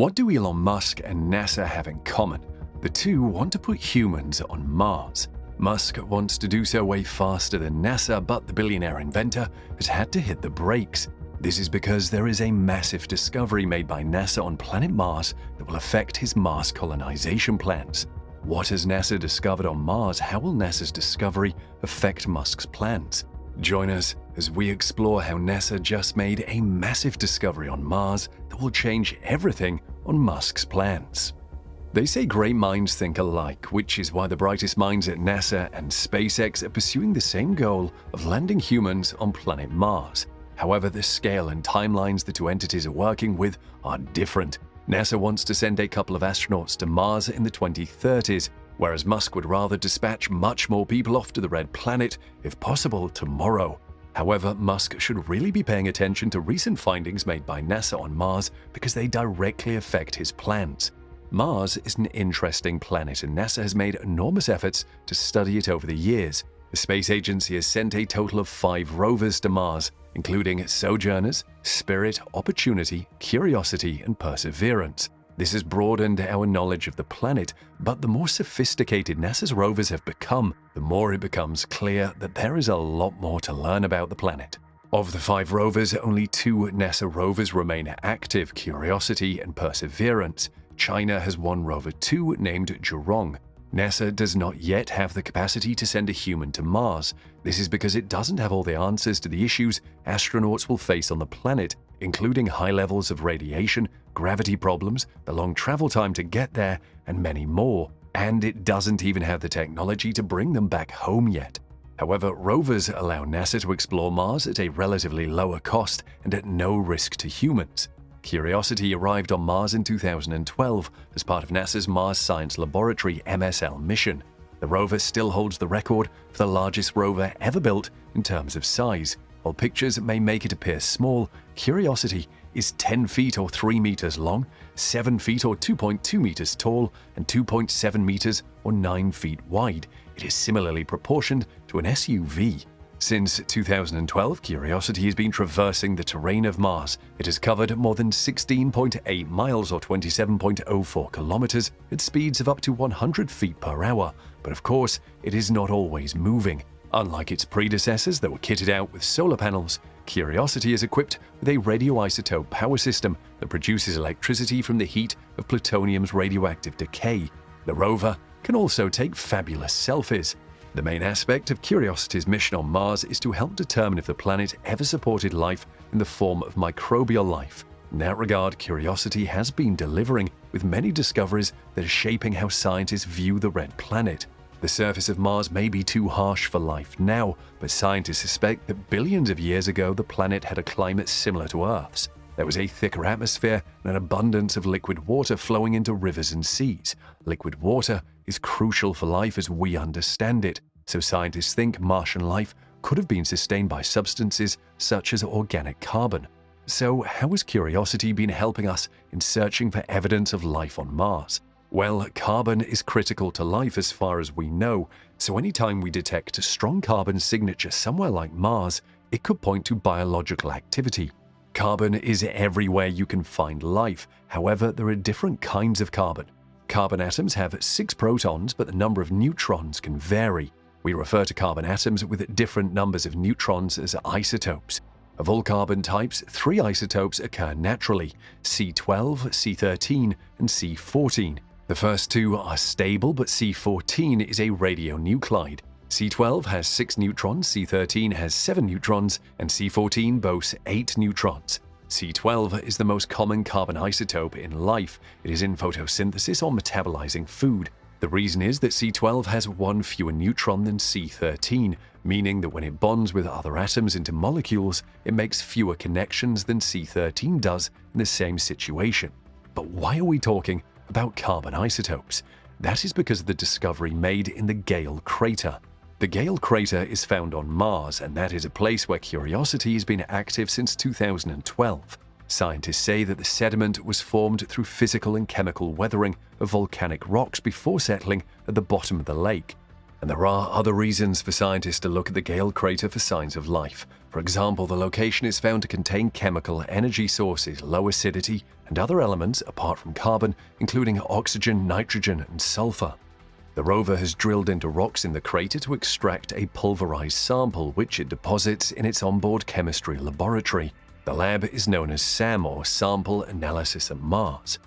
What do Elon Musk and NASA have in common? The two want to put humans on Mars. Musk wants to do so way faster than NASA, but the billionaire inventor has had to hit the brakes. This is because there is a massive discovery made by NASA on planet Mars that will affect his Mars colonization plans. What has NASA discovered on Mars? How will NASA's discovery affect Musk's plans? Join us as we explore how NASA just made a massive discovery on Mars that will change everything on Musk's plans. They say great minds think alike, which is why the brightest minds at NASA and SpaceX are pursuing the same goal of landing humans on planet Mars. However, the scale and timelines the two entities are working with are different. NASA wants to send a couple of astronauts to Mars in the 2030s, whereas Musk would rather dispatch much more people off to the red planet, if possible, tomorrow. However, Musk should really be paying attention to recent findings made by NASA on Mars because they directly affect his plans. Mars is an interesting planet, and NASA has made enormous efforts to study it over the years. The space agency has sent a total of 5 rovers to Mars, including Sojourners, Spirit, Opportunity, Curiosity, and Perseverance. This has broadened our knowledge of the planet, but the more sophisticated NASA's rovers have become, the more it becomes clear that there is a lot more to learn about the planet. Of the 5 rovers, only 2 NASA rovers remain active, Curiosity and Perseverance. China has 1 rover too, named Zhurong. NASA does not yet have the capacity to send a human to Mars. This is because it doesn't have all the answers to the issues astronauts will face on the planet, including high levels of radiation, gravity problems, the long travel time to get there, and many more. And it doesn't even have the technology to bring them back home yet. However, rovers allow NASA to explore Mars at a relatively lower cost and at no risk to humans. Curiosity arrived on Mars in 2012 as part of NASA's Mars Science Laboratory (MSL) mission. The rover still holds the record for the largest rover ever built in terms of size. While pictures may make it appear small, Curiosity is 10 feet or 3 meters long, 7 feet or 2.2 meters tall, and 2.7 meters or 9 feet wide. It is similarly proportioned to an SUV. Since 2012, Curiosity has been traversing the terrain of Mars. It has covered more than 16.8 miles or 27.04 kilometers at speeds of up to 100 feet per hour. But of course, it is not always moving. Unlike its predecessors that were kitted out with solar panels, Curiosity is equipped with a radioisotope power system that produces electricity from the heat of plutonium's radioactive decay. The rover can also take fabulous selfies. The main aspect of Curiosity's mission on Mars is to help determine if the planet ever supported life in the form of microbial life. In that regard, Curiosity has been delivering, with many discoveries that are shaping how scientists view the red planet. The surface of Mars may be too harsh for life now, but scientists suspect that billions of years ago the planet had a climate similar to Earth's. There was a thicker atmosphere and an abundance of liquid water flowing into rivers and seas. Liquid water is crucial for life as we understand it, so scientists think Martian life could have been sustained by substances such as organic carbon. So how has Curiosity been helping us in searching for evidence of life on Mars? Well, carbon is critical to life as far as we know, so anytime we detect a strong carbon signature somewhere like Mars, it could point to biological activity. Carbon is everywhere you can find life. However, there are different kinds of carbon. Carbon atoms have 6 protons, but the number of neutrons can vary. We refer to carbon atoms with different numbers of neutrons as isotopes. Of all carbon types, 3 isotopes occur naturally: C12, C13, and C14. The first 2 are stable, but C14 is a radionuclide. C12 has 6 neutrons, C13 has 7 neutrons, and C14 boasts 8 neutrons. C12 is the most common carbon isotope in life. It is in photosynthesis or metabolizing food. The reason is that C12 has 1 fewer neutron than C13, meaning that when it bonds with other atoms into molecules, it makes fewer connections than C13 does in the same situation. But why are we talking about carbon isotopes? That is because of the discovery made in the Gale crater. The Gale crater is found on Mars, and that is a place where Curiosity has been active since 2012. Scientists say that the sediment was formed through physical and chemical weathering of volcanic rocks before settling at the bottom of the lake. And there are other reasons for scientists to look at the Gale crater for signs of life. For example, the location is found to contain chemical energy sources, low acidity, and other elements apart from carbon, including oxygen, nitrogen, and sulfur. The rover has drilled into rocks in the crater to extract a pulverized sample, which it deposits in its onboard chemistry laboratory. The lab is known as SAM, or Sample Analysis on Mars.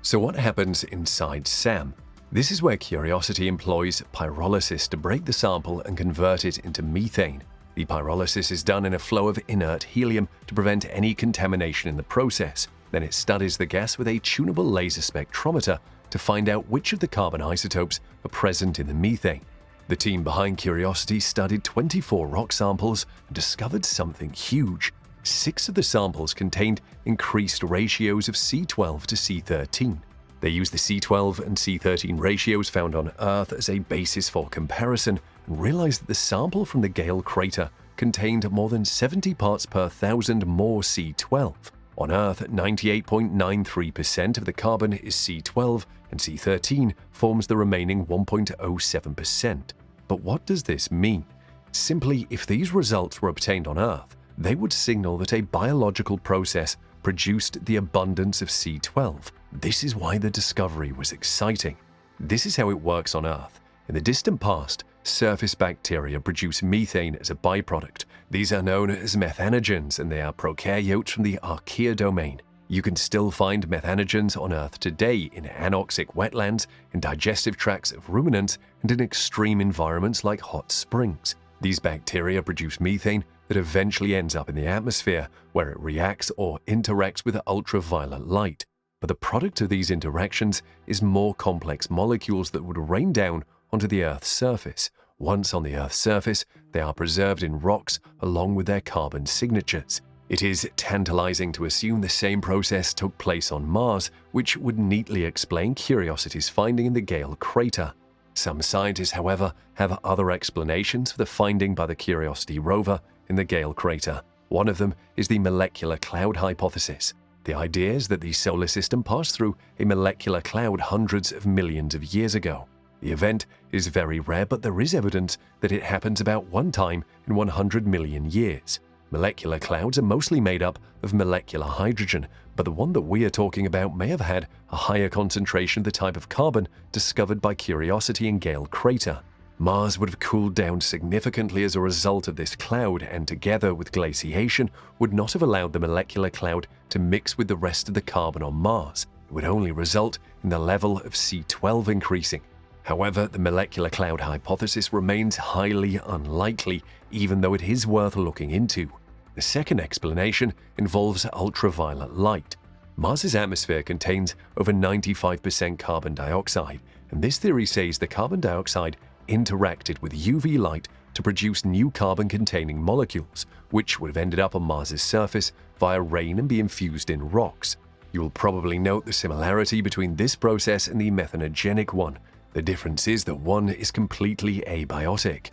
So what happens inside SAM? This is where Curiosity employs pyrolysis to break the sample and convert it into methane. The pyrolysis is done in a flow of inert helium to prevent any contamination in the process. Then it studies the gas with a tunable laser spectrometer to find out which of the carbon isotopes are present in the methane. The team behind Curiosity studied 24 rock samples and discovered something huge. 6 of the samples contained increased ratios of C12 to C13. They used the C12 and C13 ratios found on Earth as a basis for comparison and realized that the sample from the Gale crater contained more than 70 parts per thousand more C12. On Earth, 98.93% of the carbon is C12 and C13 forms the remaining 1.07%. But what does this mean? Simply, if these results were obtained on Earth, they would signal that a biological process produced the abundance of C12. This is why the discovery was exciting. This is how it works on Earth. In the distant past, surface bacteria produce methane as a byproduct. These are known as methanogens, and they are prokaryotes from the archaea domain. You can still find methanogens on Earth today in anoxic wetlands, in digestive tracts of ruminants, and in extreme environments like hot springs. These bacteria produce methane that eventually ends up in the atmosphere, where it reacts or interacts with ultraviolet light. But the product of these interactions is more complex molecules that would rain down onto the Earth's surface. Once on the Earth's surface, they are preserved in rocks along with their carbon signatures. It is tantalizing to assume the same process took place on Mars, which would neatly explain Curiosity's finding in the Gale crater. Some scientists, however, have other explanations for the finding by the Curiosity rover in the Gale crater. One of them is the molecular cloud hypothesis. The idea is that the solar system passed through a molecular cloud hundreds of millions of years ago. The event is very rare, but there is evidence that it happens about one time in 100 million years. Molecular clouds are mostly made up of molecular hydrogen, but the one that we are talking about may have had a higher concentration of the type of carbon discovered by Curiosity in Gale crater. Mars would have cooled down significantly as a result of this cloud, and together with glaciation, would not have allowed the molecular cloud to mix with the rest of the carbon on Mars. It would only result in the level of C12 increasing. However, the molecular cloud hypothesis remains highly unlikely, even though it is worth looking into. The second explanation involves ultraviolet light. Mars's atmosphere contains over 95% carbon dioxide, and this theory says the carbon dioxide interacted with UV light to produce new carbon-containing molecules, which would have ended up on Mars's surface via rain and be infused in rocks. You will probably note the similarity between this process and the methanogenic one. The difference is that one is completely abiotic.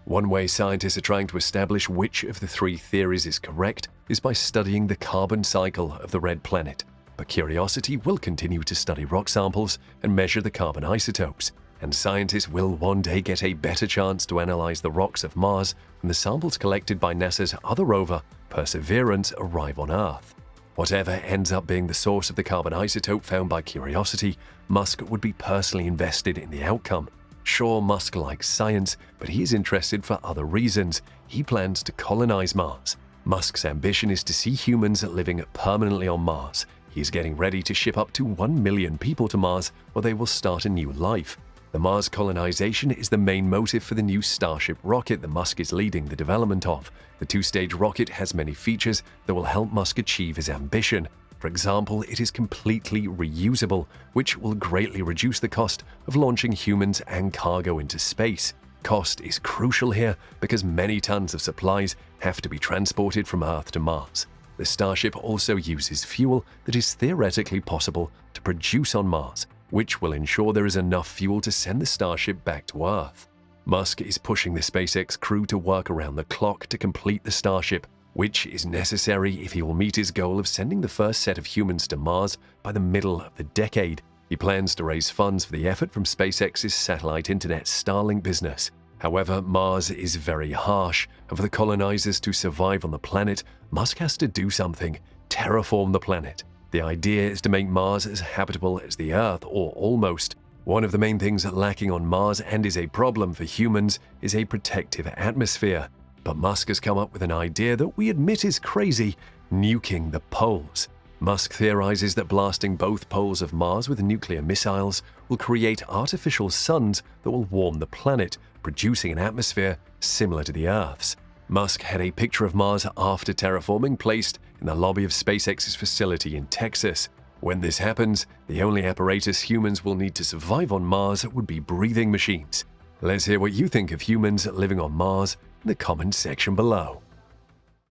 One way scientists are trying to establish which of the three theories is correct is by studying the carbon cycle of the red planet. But Curiosity will continue to study rock samples and measure the carbon isotopes, and scientists will one day get a better chance to analyze the rocks of Mars when the samples collected by NASA's other rover, Perseverance, arrive on Earth. Whatever ends up being the source of the carbon isotope found by Curiosity, Musk would be personally invested in the outcome. Sure, Musk likes science, but he is interested for other reasons. He plans to colonize Mars. Musk's ambition is to see humans living permanently on Mars. He is getting ready to ship up to 1 million people to Mars, where they will start a new life. The Mars colonization is the main motive for the new Starship rocket that Musk is leading the development of. The two-stage rocket has many features that will help Musk achieve his ambition. For example, it is completely reusable, which will greatly reduce the cost of launching humans and cargo into space. Cost is crucial here because many tons of supplies have to be transported from Earth to Mars. The Starship also uses fuel that is theoretically possible to produce on Mars, which will ensure there is enough fuel to send the Starship back to Earth. Musk is pushing the SpaceX crew to work around the clock to complete the Starship, which is necessary if he will meet his goal of sending the first set of humans to Mars by the middle of the decade. He plans to raise funds for the effort from SpaceX's satellite internet Starlink business. However, Mars is very harsh, and for the colonizers to survive on the planet, Musk has to do something: terraform the planet. The idea is to make Mars as habitable as the Earth, or almost. One of the main things lacking on Mars, and is a problem for humans, is a protective atmosphere. But Musk has come up with an idea that we admit is crazy: nuking the poles. Musk theorizes that blasting both poles of Mars with nuclear missiles will create artificial suns that will warm the planet, producing an atmosphere similar to the Earth's. Musk had a picture of Mars after terraforming placed in the lobby of SpaceX's facility in Texas. When this happens, the only apparatus humans will need to survive on Mars would be breathing machines. Let's hear what you think of humans living on Mars in the comments section below.